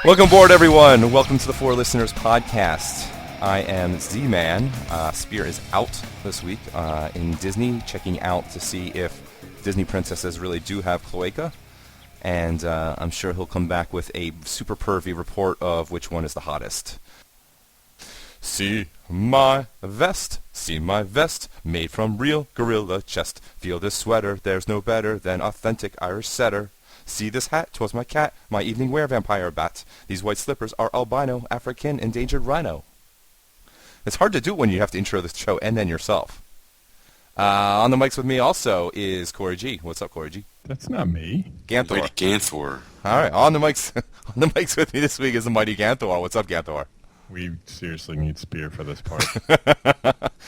Welcome aboard, everyone. Welcome to the Four Listeners Podcast. I am Z-Man. Spear is out this week in Disney, checking out to see if Disney princesses really do have cloaca. And I'm sure he'll come back with a super pervy report of which one is the hottest. See my vest, made from real gorilla chest. Feel this sweater, there's no better than authentic Irish setter. See this hat, 'twas my cat, my evening wear vampire bat. These white slippers are albino, African, endangered rhino. It's hard to do when you have to intro the show and then yourself. On the mics with me also is Corey G. What's up, Corey G? That's not me. Ganthor. Mighty Ganthor. All right, on the mics with me this week is the mighty Ganthor. What's up, Ganthor? We seriously need Spear for this part.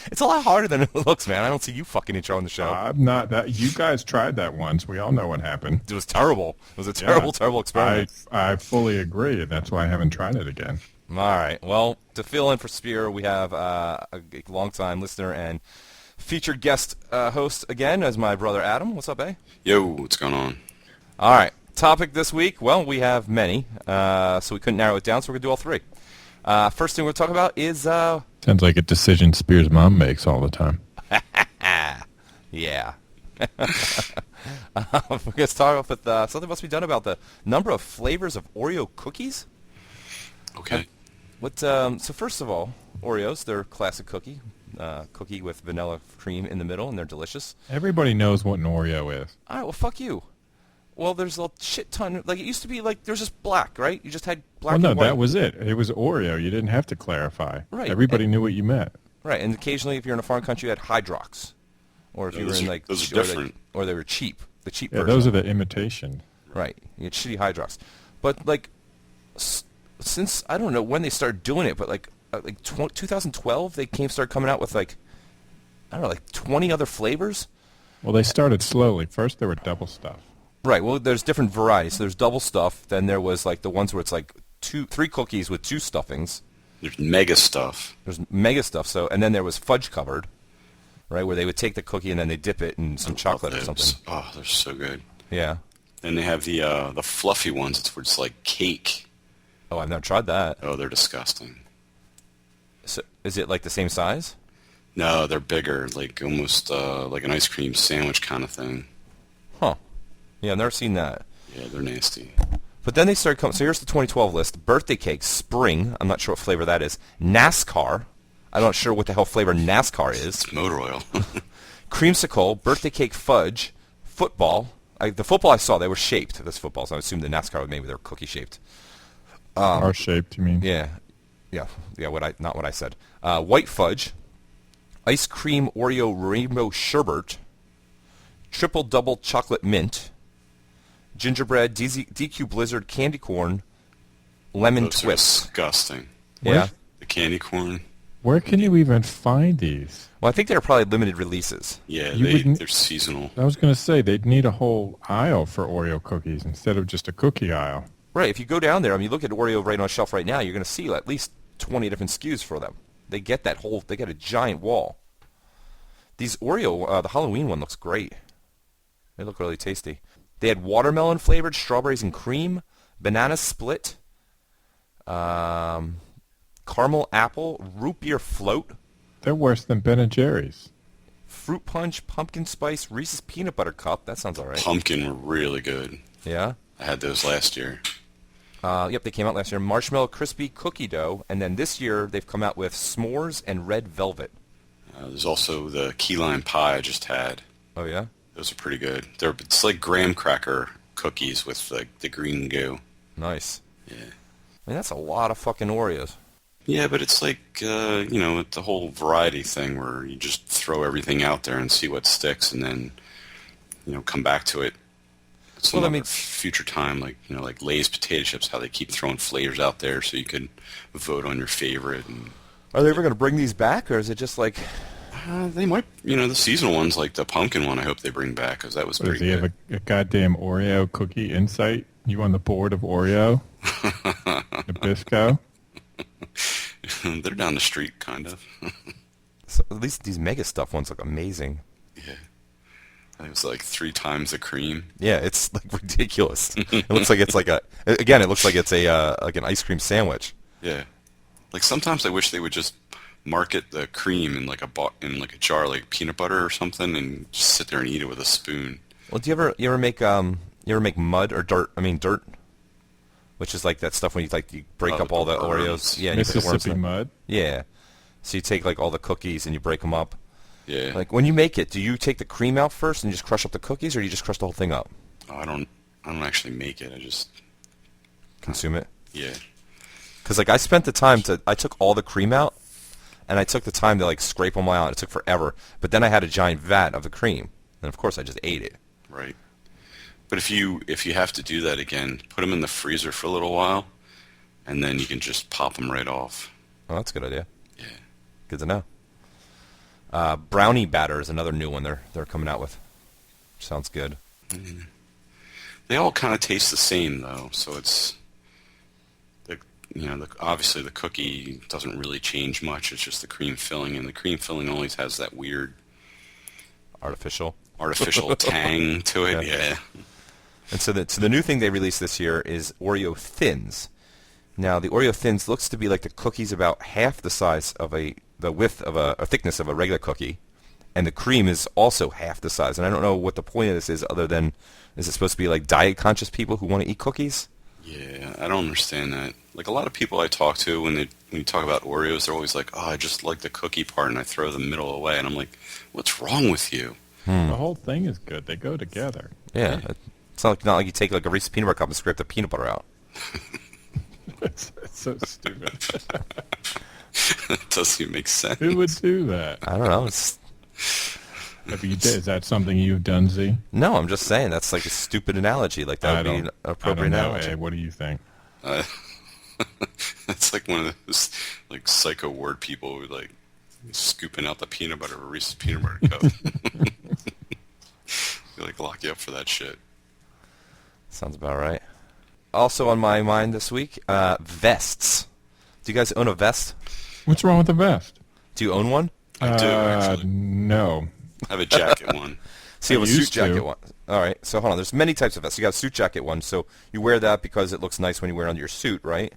It's a lot harder than it looks, man. I don't see you fucking introing the show. I'm not that. You guys tried that once. We all know what happened. It was terrible. It was a terrible experiment. I fully agree, and that's why I haven't tried it again. All right. Well, to fill in for Spear, we have a longtime listener and featured guest host again as my brother Adam. What's up, eh? Yo, what's going on? All right. Topic this week, well, we have many, so we couldn't narrow it down, so we're going to do all three. First thing we'll talk about is... Sounds like a decision Spear's mom makes all the time. Yeah. We're going to start off with something must be done about the number of flavors of Oreo cookies. Okay. So first of all, Oreos, they're classic cookie with vanilla cream in the middle, and they're delicious. Everybody knows what an Oreo is. All right, well, fuck you. Well, there's a shit ton. Like, it used to be, like, there was just black, right? You just had black and white. That was it. It was Oreo. You didn't have to clarify. Right. Everybody knew what you meant. Right, and occasionally, if you're in a foreign country, you had Hydrox. Or if you were in, like... Those are different. Or they were cheap. The cheap Yeah, version. those are the imitation. Right. You had shitty Hydrox. But, like, since, I don't know when they started doing it, but, 2012, they started coming out with, like, I don't know, like 20 other flavors? Well, they started slowly. First, there were double stuff. Right. Well, there's different varieties. So there's double stuff. Then there was like the ones where it's like three cookies with two stuffings. There's mega stuff. There's mega stuff. So, and then there was fudge covered, right, where they would take the cookie and then they dip it in some chocolate or something. Oh, they're so good. Yeah. Then they have the fluffy ones. It's where it's like cake. Oh, I've never tried that. Oh, they're disgusting. So, is it like the same size? No, they're bigger, like almost like an ice cream sandwich kind of thing. Huh. Yeah, I've never seen that. Yeah, they're nasty. But then they started coming. So here's the 2012 list. Birthday cake, spring. I'm not sure what flavor that is. NASCAR. I'm not sure what the hell flavor NASCAR is. It's motor oil. Creamsicle, birthday cake fudge, football. The football I saw, they were shaped. This football, so I assume the NASCAR was maybe they were cookie shaped. R-shaped, you mean? Yeah. Not what I said. White fudge, ice cream Oreo rainbow sherbet, triple double chocolate mint, gingerbread, DQ Blizzard candy corn, lemon Those twist. are disgusting. Yeah. The candy corn. Where can you even find these? Well, I think they're probably limited releases. Yeah, You they're seasonal. I was going to say, they'd need a whole aisle for Oreo cookies instead of just a cookie aisle. Right. If you go down there, I mean, you look at Oreo right on the shelf right now, you're going to see at least 20 different SKUs for them. They get a giant wall. These Oreo, the Halloween one looks great. They look really tasty. They had watermelon flavored strawberries and cream, banana split, caramel apple, root beer float. They're worse than Ben & Jerry's. Fruit punch, pumpkin spice, Reese's peanut butter cup. That sounds all right. Pumpkin were really good. Yeah? I had those last year. Yep, they came out last year. Marshmallow crispy cookie dough. And then this year they've come out with s'mores and red velvet. There's also the key lime pie I just had. Oh, yeah? Those are pretty good. It's like graham cracker cookies with the green goo. Nice. Yeah. I mean, that's a lot of fucking Oreos. Yeah, but it's like, the whole variety thing where you just throw everything out there and see what sticks and then, come back to it. It's another future time, like Lay's potato chips, how they keep throwing flavors out there so you could vote on your favorite. And Are they ever going to bring these back, or is it just like... they might, the seasonal ones, like the pumpkin one, I hope they bring back, because that was Does pretty he good. have a goddamn Oreo cookie insight? You on the board of Oreo? Nabisco? They're down the street, kind of. So at least these mega stuff ones look amazing. Yeah. It was like 3 times the cream. Yeah, it's like ridiculous. It looks like it's like it looks like it's a like an ice cream sandwich. Yeah. Like sometimes I wish they would just market the cream in like a jar, like peanut butter or something, and just sit there and eat it with a spoon. Well, do you ever make mud or dirt? I mean dirt, which is like that stuff when you break up all the Oreos. Yeah, and you put the worms Mississippi in. mud. Yeah. So you take like all the cookies and you break them up. Yeah. Like when you make it, do you take the cream out first and you just crush up the cookies, or do you just crush the whole thing up? Oh, I don't actually make it. I just Consume it. yeah. Because like I spent the time I took all the cream out, and I took the time to like scrape them out. It took forever, but then I had a giant vat of the cream, and of course I just ate it. Right. But if you have to do that again, put them in the freezer for a little while, and then you can just pop them right off. Oh, that's a good idea. Yeah. Good to know. Brownie batter is another new one they're coming out with. Sounds good. Mm. They all kind of taste the same though, so it's obviously the cookie doesn't really change much. It's just the cream filling, and the cream filling always has that weird Artificial tang to it. Yeah. And so the new thing they released this year is Oreo Thins. Now the Oreo Thins looks to be like the cookie's about half the size of the width of a thickness of a regular cookie, and the cream is also half the size. And I don't know what the point of this is, other than is it supposed to be like diet conscious people who want to eat cookies? Yeah, I don't understand that. Like a lot of people I talk to, when you talk about Oreos, they're always like, "Oh, I just like the cookie part," and I throw the middle away. And I'm like, "What's wrong with you?" The whole thing is good. They go together. Yeah. It's not like you take like a Reese's peanut butter cup and scrape the peanut butter out. It's so stupid. It doesn't even make sense. Who would do that? I don't know. Is that something you've done, Z? No, I'm just saying that's like a stupid analogy. Like that would be an appropriate I don't know, analogy. What do you think? That's like one of those like psycho word people who like scooping out the peanut butter of a Reese's peanut butter cup. They like lock you up for that shit. Sounds about right. Also on my mind this week, vests. Do you guys own a vest? What's wrong with the vest? Do you own one? I do actually. No. I have a jacket one. So you have a suit used to. jacket one. All right. So hold on. There's many types of vests. You got a suit jacket one. So you wear that because it looks nice when you wear it under your suit, right?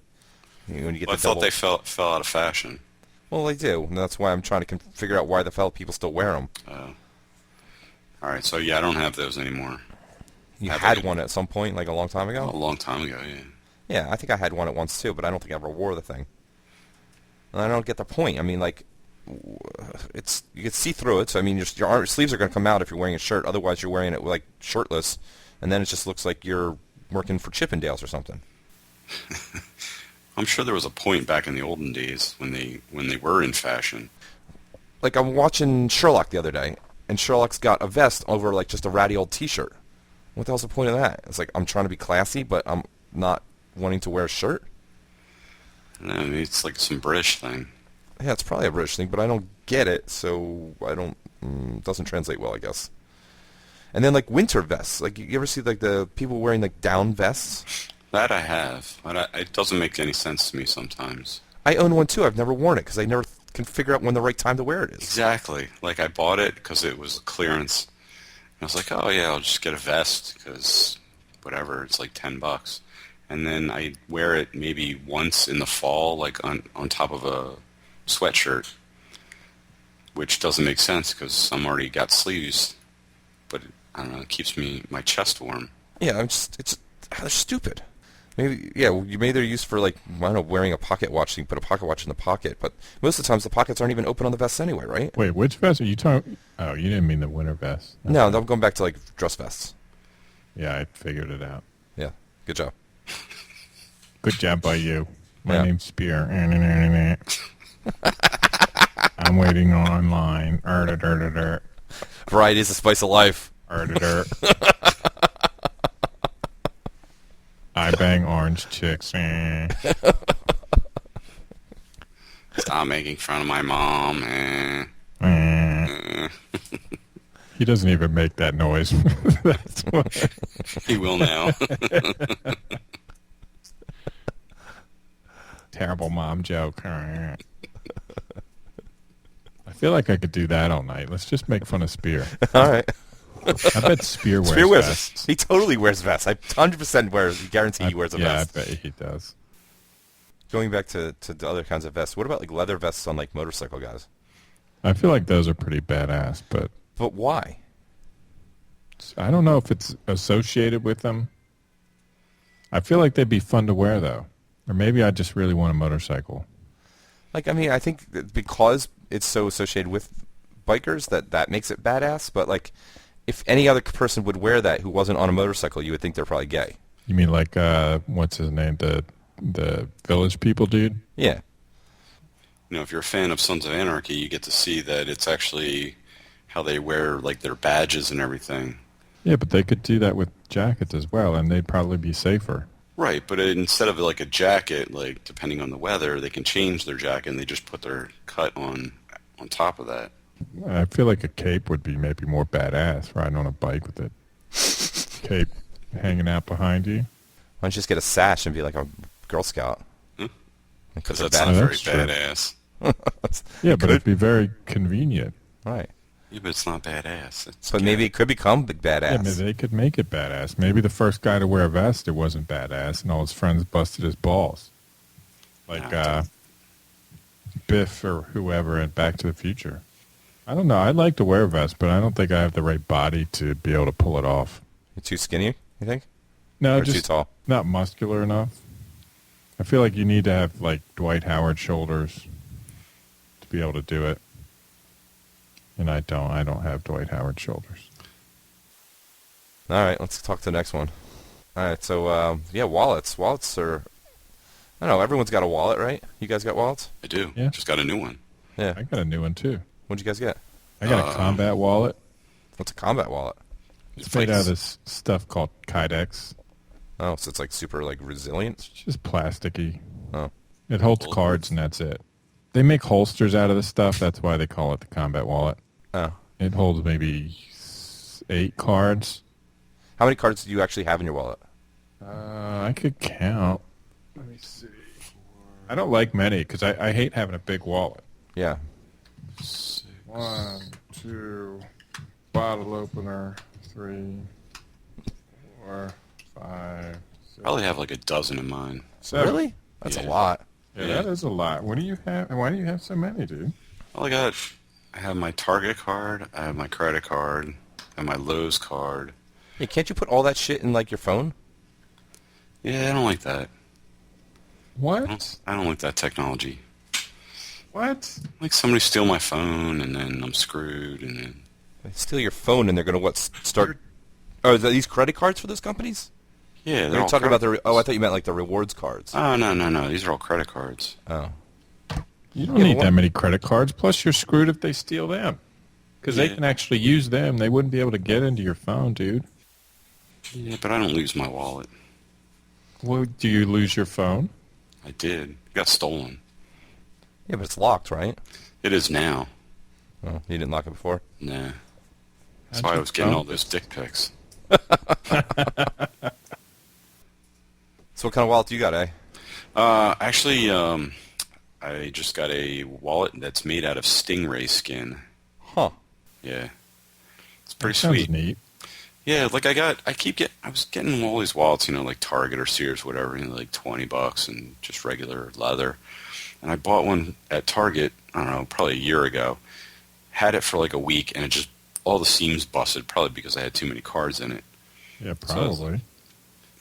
When you get Well, I thought they fell out of fashion. Well, they do. And that's why I'm trying to figure out why the hell people still wear them. All right. So yeah, I don't have those anymore. You had one at some point, like a long time ago? A long time ago, yeah. Yeah, I think I had one at once too, but I don't think I ever wore the thing. And I don't get the point. I mean, like, you can see through it. So I mean, your sleeves are going to come out if you're wearing a shirt. Otherwise, you're wearing it like shirtless, and then it just looks like you're working for Chippendales or something. I'm sure there was a point back in the olden days when they were in fashion. Like I'm watching Sherlock the other day, and Sherlock's got a vest over like just a ratty old T-shirt. What the hell's the point of that? It's like I'm trying to be classy, but I'm not wanting to wear a shirt. No, I mean, it's like some British thing. Yeah, it's probably a British thing, but I don't get it, so I don't. It doesn't translate well, I guess. And then like winter vests, like you ever see like the people wearing like down vests? That I have, but it doesn't make any sense to me sometimes. I own one too. I've never worn it because I never can figure out when the right time to wear it is. Exactly. Like I bought it because it was clearance. I was like, oh yeah, I'll just get a vest because whatever, it's like $10. And then I wear it maybe once in the fall, like on top of a sweatshirt, which doesn't make sense because I'm already got sleeves. But I don't know, it keeps my chest warm. Yeah, they're stupid. Maybe they're used for like, I don't know, wearing a pocket watch, so you can put a pocket watch in the pocket, but most of the times the pockets aren't even open on the vests anyway, right? Wait, which vest are you talking? Oh, you didn't mean the winter vest. No, I'm going back to like dress vests. Yeah, I figured it out. Yeah, good job. Good job by you. My Yeah. name's Spear. I'm waiting online. Variety is the spice of life. I bang orange chicks. Stop making fun of my mom. He doesn't even make that noise. That's why. He will now. Terrible mom joke. I feel like I could do that all night. Let's just make fun of Spear. All right. I bet Spear wears Spear wears vests. He totally wears vests. I 100% guarantee he wears a Yeah, vest. I bet he does. Going back to the other kinds of vests, what about like leather vests on like motorcycle guys? I feel like those are pretty badass, but But why? I don't know if it's associated with them. I feel like they'd be fun to wear, though. Or maybe I just really want a motorcycle. Like, I mean, I think that because it's so associated with bikers that makes it badass. But like, if any other person would wear that who wasn't on a motorcycle, you would think they're probably gay. You mean like, what's his name? The Village People dude? Yeah. You know, if you're a fan of Sons of Anarchy, you get to see that it's actually how they wear like their badges and everything. Yeah, but they could do that with jackets as well, and they'd probably be safer. Right, but instead of like a jacket, like depending on the weather, they can change their jacket and they just put their cut on top of that. I feel like a cape would be maybe more badass, riding on a bike with a cape hanging out behind you. Why don't you just get a sash and be like a Girl Scout? Because they're that's bad- not very that's true. badass. Yeah, but it'd be very convenient. Right. Yeah, but it's not badass. It's But maybe it could become big badass. Yeah, maybe they could make it badass. Maybe the first guy to wear a vest, it wasn't badass, and all his friends busted his balls. Like Biff or whoever in Back to the Future. I don't know. I'd like to wear a vest, but I don't think I have the right body to be able to pull it off. You're too skinny, you think? No, Or just too tall? not muscular enough. I feel like you need to have like Dwight Howard shoulders to be able to do it. And I don't have Dwight Howard shoulders. All right, let's talk to the next one. All right, so, yeah, wallets. Wallets are, I don't know, everyone's got a wallet, right? You guys got wallets? I do. Yeah. Just got a new one. Yeah. I got a new one too. What'd you guys get? I got a combat wallet. What's a combat wallet? It's made out of this stuff called Kydex. Oh, so it's like super like resilient? It's just plasticky. Oh. It holds cards and that's it. They make holsters out of this stuff. That's why they call it the combat wallet. Oh. It holds maybe 8 cards. How many cards do you actually have in your wallet? I could count. Let me see. I don't like many because I hate having a big wallet. Yeah. 1, 2, bottle opener, 3, 4, 5, 6. Probably have like a dozen in mine. 7. Really? That's a Yeah. lot. Yeah, that is a lot. What do you have? Why do you have so many, dude? Well, I have my Target card, I have my credit card, and my Lowe's card. Hey, can't you put all that shit in like your phone? Yeah, I don't like that. What? I don't like that technology. What? Like somebody steal my phone and then I'm screwed and then... They steal your phone and they're going to start... Oh, are these credit cards for those companies? Yeah, You're they're all talking about credit- I thought you meant like the rewards cards. Oh, no. These are all credit cards. Oh. You don't Yeah, need but that many credit cards. Plus, you're screwed if they steal them. Because they Yeah. can actually use them. They wouldn't be able to get into your phone, dude. Yeah, but I don't lose my wallet. Well, do you lose your phone? I did. It got stolen. Yeah, but it's locked, right? It is now. Oh, you didn't lock it before? Nah. That's How'd why I you was getting phone? all those dick pics. So what kind of wallet do you got, eh? Actually, I just got a wallet that's made out of stingray skin. Huh. Yeah. It's pretty Sounds sweet. neat. Yeah, like I was getting all these wallets, like Target or Sears, whatever, like $20 and just regular leather. And I bought one at Target, I don't know, probably a year ago. Had it for like a week, and it just, all the seams busted, probably because I had too many cards in it. Yeah, probably.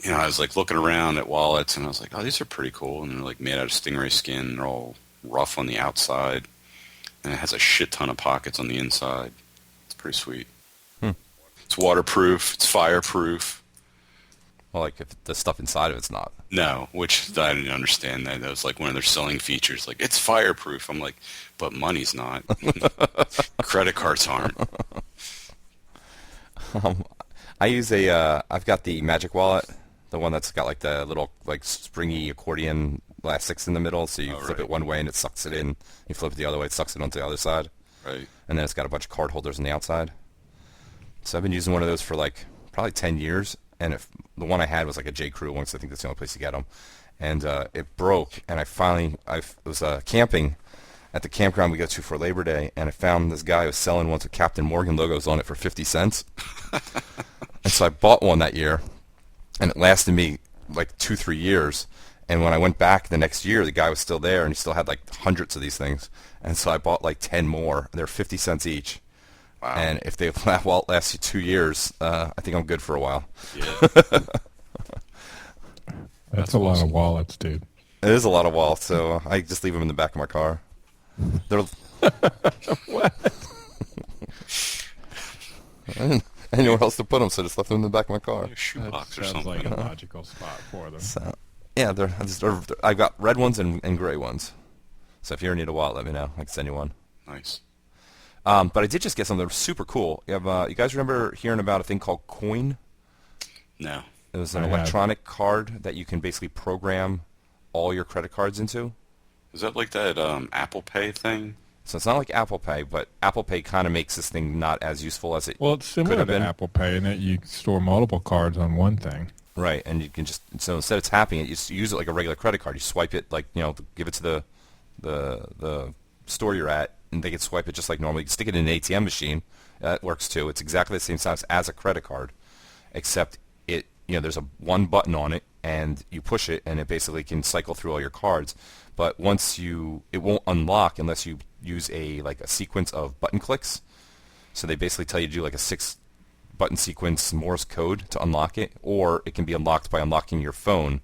I was like looking around at wallets, and I was like, oh, these are pretty cool. And they're like made out of stingray skin. They're all rough on the outside. And it has a shit ton of pockets on the inside. It's pretty sweet. It's waterproof. It's fireproof. Well, like if the stuff inside of it's not. No, which I didn't understand that. That was like one of their selling features. Like, it's fireproof. I'm like, but money's not. Credit cards aren't. I use I've got the Magic Wallet, the one that's got like the little like springy accordion elastics in the middle, so you flip right. it one way and it sucks it in. You flip it the other way, it sucks it onto the other side. Right. And then it's got a bunch of card holders on the outside. So I've been using one of those for like probably 10 years, and if the one I had was like a J. Crew one, so I think that's the only place to get them. And it broke, and I was camping, at the campground we go to for Labor Day, and I found this guy who was selling ones with Captain Morgan logos on it for 50 cents. And so I bought one that year, and it lasted me like 2-3 years. And when I went back the next year, the guy was still there, and he still had like hundreds of these things. And so I bought like 10 more. They're 50 cents each. Wow. And if they last you 2 years, I think I'm good for a while. Yeah. That's a lot of wallets, dude. It is a lot of wallets, so I just leave them in the back of my car. They're What? I didn't know where else to put them, so I just left them in the back of my car. A shoebox or Sounds something. like a logical spot for them. So, yeah, I've got red ones and gray ones. So if you ever need a wallet, let me know. I can send you one. Nice. But I did just get something that was super cool. You guys remember hearing about a thing called Coin? No. It was an I have. electronic card that you can basically program all your credit cards into. Is that like that Apple Pay thing? So it's not like Apple Pay, but Apple Pay kind of makes this thing not as useful as it Well, it's could similar have to been. Apple Pay in that you store multiple cards on one thing. Right, and you can so instead of tapping it, you just use it like a regular credit card. You swipe it like, give it to the store you're at, and they can swipe it just like normal. You can stick it in an ATM machine. That works too. It's exactly the same size as a credit card, except there's one button on it, and you push it, and it basically can cycle through all your cards. But it won't unlock unless you use a sequence of button clicks. So they basically tell you to do like a 6-button sequence Morse code to unlock it, or it can be unlocked by unlocking your phone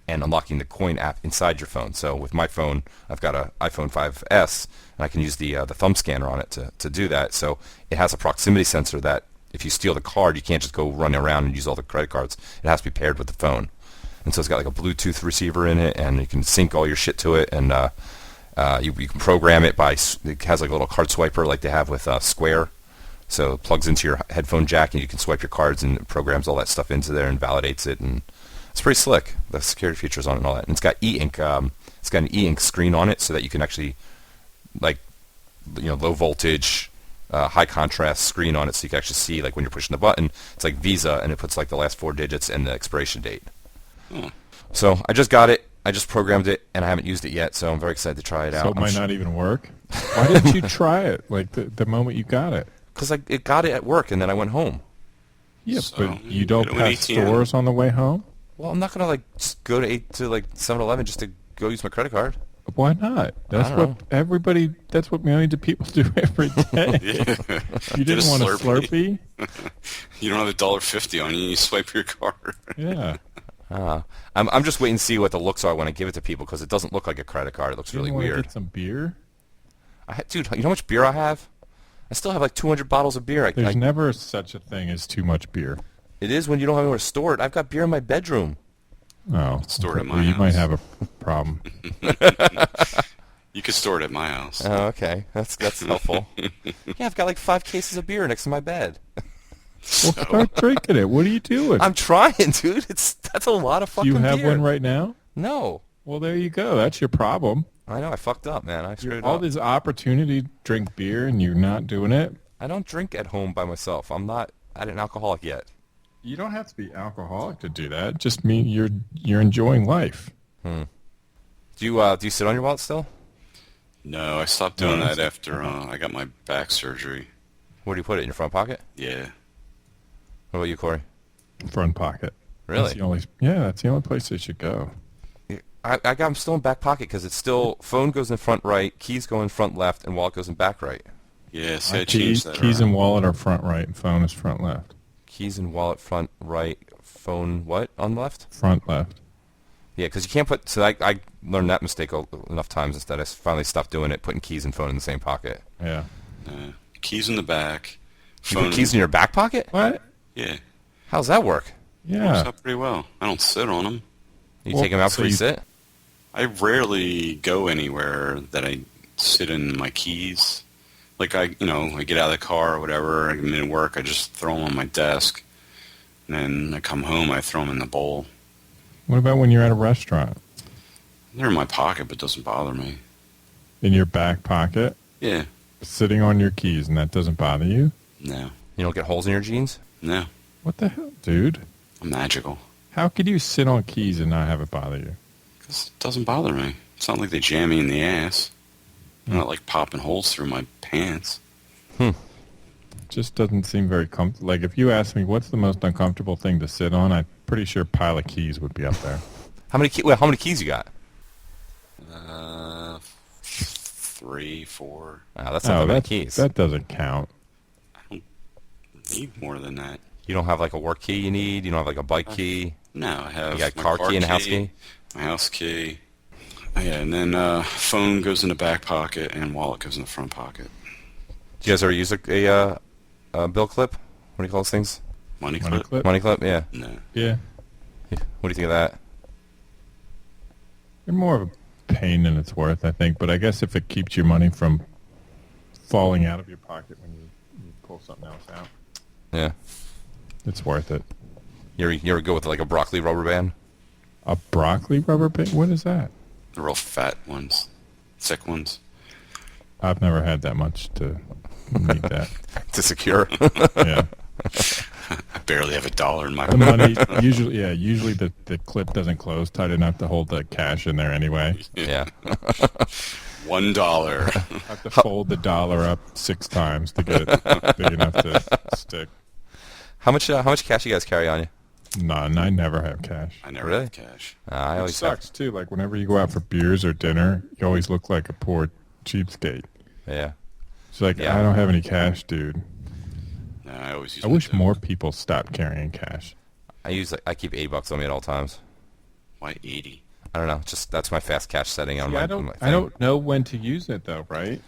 and unlocking the Coin app inside your phone. So with my phone, I've got an iPhone 5S, and I can use the thumb scanner on it to do that. So it has a proximity sensor that if you steal the card, you can't just go run around and use all the credit cards. It has to be paired with the phone. And so it's got like a Bluetooth receiver in it, and you can sync all your shit to it, and you can program it it has like a little card swiper like they have with Square. So it plugs into your headphone jack, and you can swipe your cards, and it programs all that stuff into there and validates it, and it's pretty slick. The security features on it and all that. And it's got e-ink. It's got an e-ink screen on it so that you can actually, low voltage, high contrast screen on it, so you can actually see when you're pushing the button. It's like Visa, and it puts the last 4 digits and the expiration date. So I just got it. I just programmed it, and I haven't used it yet, so I'm very excited to try it out. So it might not even work? Why didn't you try it the moment you got it? Because I got it at work, and then I went home. Yeah, So, but you don't go to an pass ATM. stores on the way home? Well, I'm not going to just go to 7-Eleven just to go use my credit card. Why not? That's I don't know. That's what millions of people do every day. Yeah. You Get didn't a want a Slurpee. Slurpee? You don't have $1.50 on you. You swipe your card. Yeah. I'm just waiting to see what the looks are when I give it to people, because it doesn't look like a credit card. It looks You really wanna weird. Get some beer? Dude, you know how much beer I have? I still have 200 bottles of beer. There's never such a thing as too much beer. It is when you don't have anywhere to store it. I've got beer in my bedroom. Oh, Store it at my well, you might house. have a problem. You could store it at my house. Oh, okay. That's helpful. Yeah, I've got 5 cases of beer next to my bed. Well, start drinking it. What are you doing? I'm trying, dude. That's a lot of Do fucking you have beer. one right now? No. Well, there you go. That's your problem. I know. I fucked up, man. I screwed All up. this opportunity to drink beer and you're not doing it. I don't drink at home by myself. I'm not an alcoholic yet. You don't have to be alcoholic to do that. It just mean you're enjoying life. Do you sit on your wallet still? No, I stopped doing that after I got my back surgery. Where do you put it? In your front pocket? Yeah. What about you, Corey? Front pocket. Really? That's the only place they should go. I'm still in back pocket because it's still phone goes in front right, keys go in front left, and wallet goes in back right. Yeah, see, I changed that. Keys around. and wallet are front right, and phone is front left. Keys and wallet front right, phone what on the left? Front left. Yeah, because you can't put. So I learned that mistake enough times that I finally stopped doing it, putting keys and phone in the same pocket. Yeah. Keys in the back. You put keys in your back pocket? What? Yeah. How's that work? Yeah. Works out pretty well. I don't sit on them. You Well, take them out so before you you- sit? I rarely go anywhere that I sit in my keys. I get out of the car or whatever. I'm in work. I just throw them on my desk, and then I come home. I throw them in the bowl. What about when you're at a restaurant? They're in my pocket, but it doesn't bother me. In your back pocket? Yeah. Sitting on your keys, and that doesn't bother you? No. You don't get holes in your jeans? No. What the hell, dude? I'm magical. How could you sit on keys and not have it bother you? 'Cause it doesn't bother me. It's not like they jam me in the ass. I'm not like popping holes through my pants. Just doesn't seem very comfortable. Like, if you ask me what's the most uncomfortable thing to sit on, I'm pretty sure pile of keys would be up there. How many keys you got? 3, 4. Wow, that's not that many keys. That doesn't count. I don't need more than that. You don't have like a work key you need? You don't have like a bike key? No, I have you got a car key and a house key? My house key. Yeah, and then phone goes in the back pocket and wallet goes in the front pocket. Do you guys ever use a bill clip? What do you call those things? Money clip? Money clip, yeah. No. Yeah. What do you think of that? They're more of a pain than it's worth, I think. But I guess if it keeps your money from falling out of your pocket when you pull something else out, yeah, it's worth it. You ever go with like a broccoli rubber band? A broccoli rubber band? What is that? The real fat ones. Thick ones. I've never had that much to need that. To secure? Yeah. I barely have $1 in my The money, usually the clip doesn't close tight enough to hold the cash in there anyway. Yeah. $1. I have to fold the dollar up 6 times to get it big enough to stick. How much cash you guys carry on you? None. I never have cash. I never Really? have cash. I always sucks too. Like whenever you go out for beers or dinner, you always look like a poor cheapskate. Yeah. It's like, Yeah. I don't have any cash, dude. No, I always use I wish more people stopped carrying cash. I keep $8 on me at all times. Why 80? I don't know. Just that's my fast cash setting on my. I on my don't know when to use it though, right?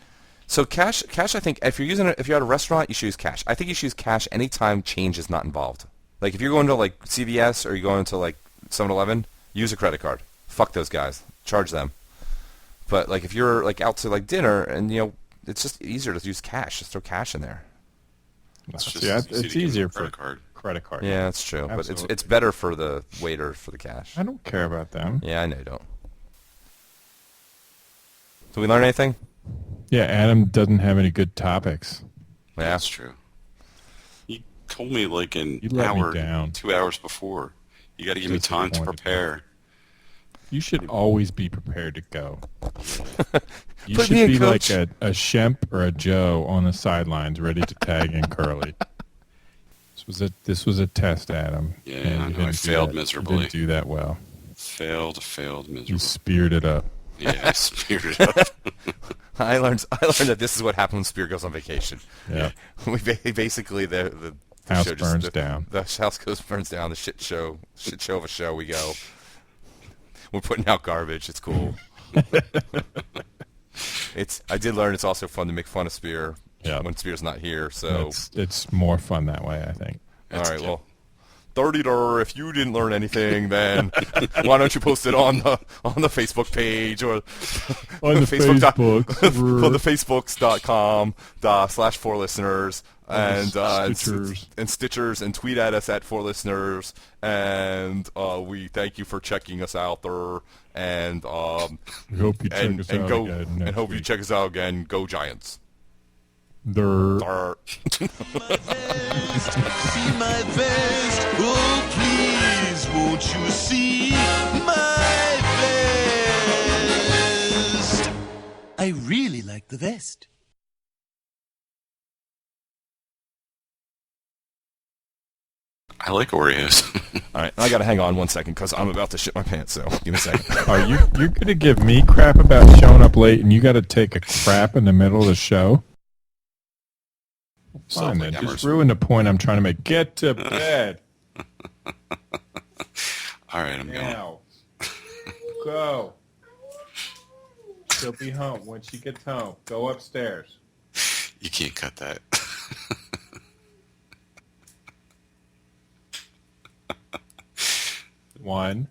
So cash. I think if you're if you're at a restaurant, you should use cash. I think you should use cash anytime change is not involved. Like if you're going to like CVS or you're going to like 7-Eleven, use a credit card. Fuck those guys. Charge them. But like if you're like out to like dinner and it's just easier to use cash. Just throw cash in there. It's easier for credit card. Yeah, that's true. Absolutely. But it's better for the waiter for the cash. I don't care about them. Yeah, I know you don't. Did we learn anything? Yeah, Adam doesn't have any good topics. Yeah, that's true. You told me like an You let me hour, down. 2 hours before. You got to give me time to prepare. You should always be prepared to go. You Put should me in, be Coach. like a Shemp or a Joe on the sidelines, ready to tag in Curly. This was a test, Adam. Yeah, I know. I failed miserably. You didn't do that well. Failed miserably. You speared it up. Yeah, I speared it up. I learned that this is what happens when Spear goes on vacation. Yeah. We basically the house show burns down. The house burns down. The shit show of a show. We go. We're putting out garbage. It's cool. I did learn it's also fun to make fun of Spear when Spear's not here. So it's more fun that way, I think. All right. Well, 30-der, if you didn't learn anything, then why don't you post it on the Facebook page or on the Facebook for the facebooks.com/4listeners and Stitchers and tweet at us at 4listeners and we thank you for checking us out there and we hope you check us out again and hope you check us out again. Go Giants. See my vest. Oh, please, won't you see my vest? I really like the vest. I like Oreos. All right, I got to hang on 1 second because I'm about to shit my pants, so give me a second. Are you're going to give me crap about showing up late and you got to take a crap in the middle of the show? Fine, then. Just ruin the point I'm trying to make. Get to bed. All right, I'm going. Now. Go. She'll be home when she gets home. Go upstairs. You can't cut that. One.